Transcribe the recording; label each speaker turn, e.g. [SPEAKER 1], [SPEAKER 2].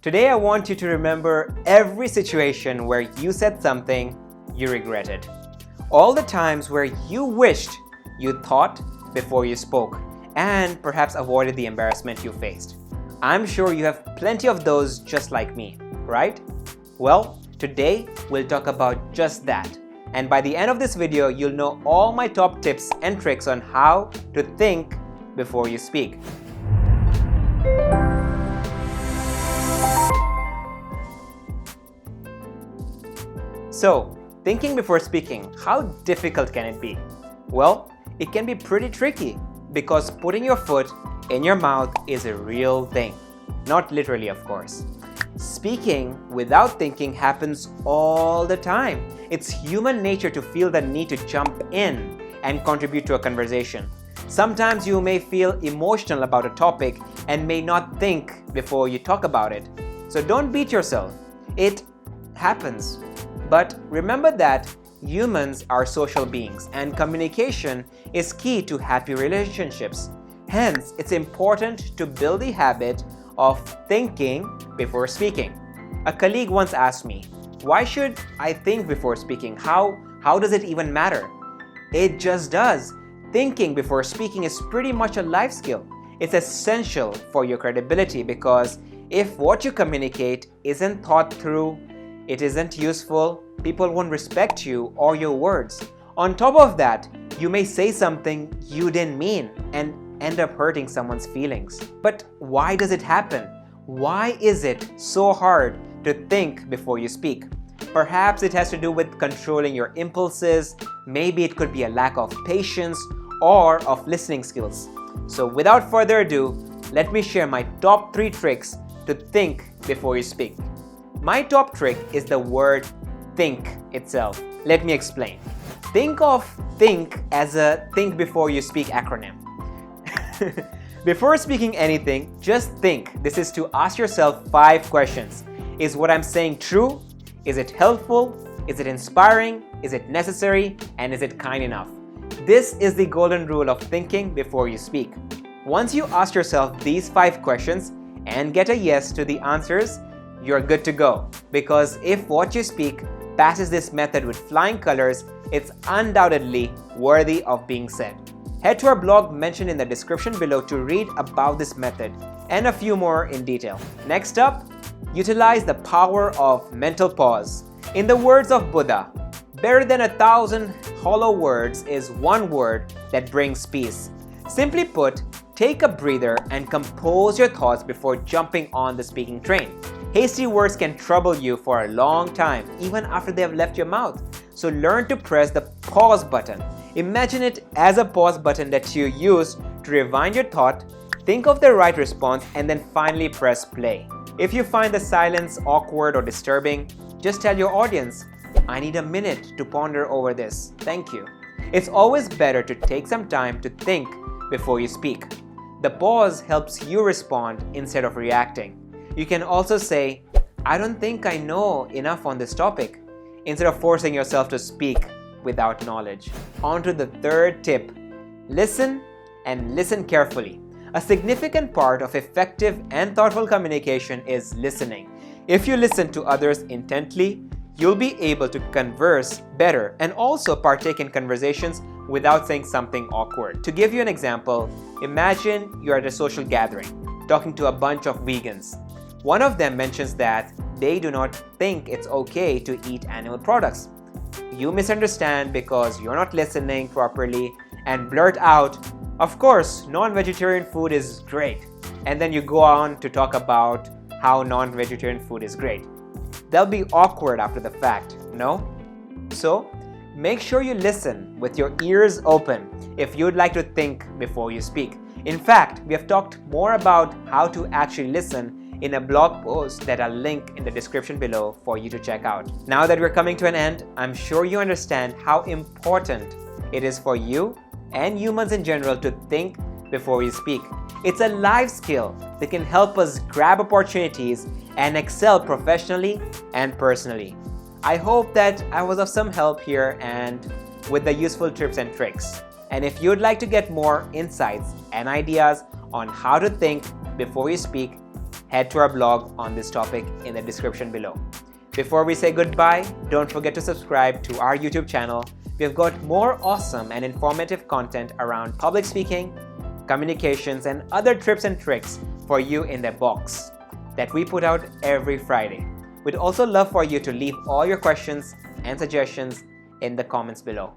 [SPEAKER 1] Today I want you to remember every situation where you said something you regretted. All the times where you wished you thought before you spoke and perhaps avoided the embarrassment you faced. I'm sure you have plenty of those just like me, right? Well, today we'll talk about just that. And by the end of this video, you'll know all my top tips and tricks on how to think before you speak. So, thinking before speaking, how difficult can it be? Well, it can be pretty tricky because putting your foot in your mouth is a real thing. Not literally, of course. Speaking without thinking happens all the time. It's human nature to feel the need to jump in and contribute to a conversation. Sometimes you may feel emotional about a topic and may not think before you talk about it. So don't beat yourself. It happens. But remember that humans are social beings and communication is key to happy relationships. Hence, it's important to build the habit of thinking before speaking. A colleague once asked me, why should I think before speaking? How does it even matter? It just does. Thinking before speaking is pretty much a life skill. It's essential for your credibility because if what you communicate isn't thought through, it isn't useful, people won't respect you or your words. On top of that, you may say something you didn't mean and end up hurting someone's feelings. But why does it happen? Why is it so hard to think before you speak? Perhaps it has to do with controlling your impulses, maybe it could be a lack of patience or of listening skills. So without further ado, let me share my top 3 tricks to think before you speak. My top trick is the word think itself. Let me explain. Think of think as a think before you speak acronym. Before speaking anything, just think. This is to ask yourself 5 questions. Is what I'm saying true? Is it helpful? Is it inspiring? Is it necessary? And is it kind enough? This is the golden rule of thinking before you speak. Once you ask yourself these 5 questions and get a yes to the answers, you're good to go. Because if what you speak passes this method with flying colors, it's undoubtedly worthy of being said. Head to our blog mentioned in the description below to read about this method and a few more in detail. Next up, utilize the power of mental pause. In the words of Buddha, better than 1,000 hollow words is one word that brings peace. Simply put, take a breather and compose your thoughts before jumping on the speaking train. Hasty words can trouble you for a long time, even after they have left your mouth. So learn to press the pause button. Imagine it as a pause button that you use to rewind your thought, think of the right response, and then finally press play. If you find the silence awkward or disturbing, just tell your audience, I need a minute to ponder over this. Thank you. It's always better to take some time to think before you speak. The pause helps you respond instead of reacting. You can also say, I don't think I know enough on this topic, instead of forcing yourself to speak without knowledge. On to the 3rd tip. Listen and listen carefully. A significant part of effective and thoughtful communication is listening. If you listen to others intently, you'll be able to converse better and also partake in conversations without saying something awkward. To give you an example, imagine you're at a social gathering, talking to a bunch of vegans. One of them mentions that they do not think it's okay to eat animal products. You misunderstand because you're not listening properly and blurt out, of course, non-vegetarian food is great. And then you go on to talk about how non-vegetarian food is great. They'll be awkward after the fact, no? So, make sure you listen with your ears open if you'd like to think before you speak. In fact, we have talked more about how to actually listen in a blog post that I'll link in the description below for you to check out. Now that we're coming to an end, I'm sure you understand how important it is for you and humans in general to think before you speak. It's a life skill that can help us grab opportunities and excel professionally and personally. I hope that I was of some help here and with the useful tips and tricks. And if you'd like to get more insights and ideas on how to think before you speak, head to our blog on this topic in the description below. Before we say goodbye, don't forget to subscribe to our YouTube channel. We've got more awesome and informative content around public speaking, communications, and other tips and tricks for you in the box that we put out every Friday. We'd also love for you to leave all your questions and suggestions in the comments below.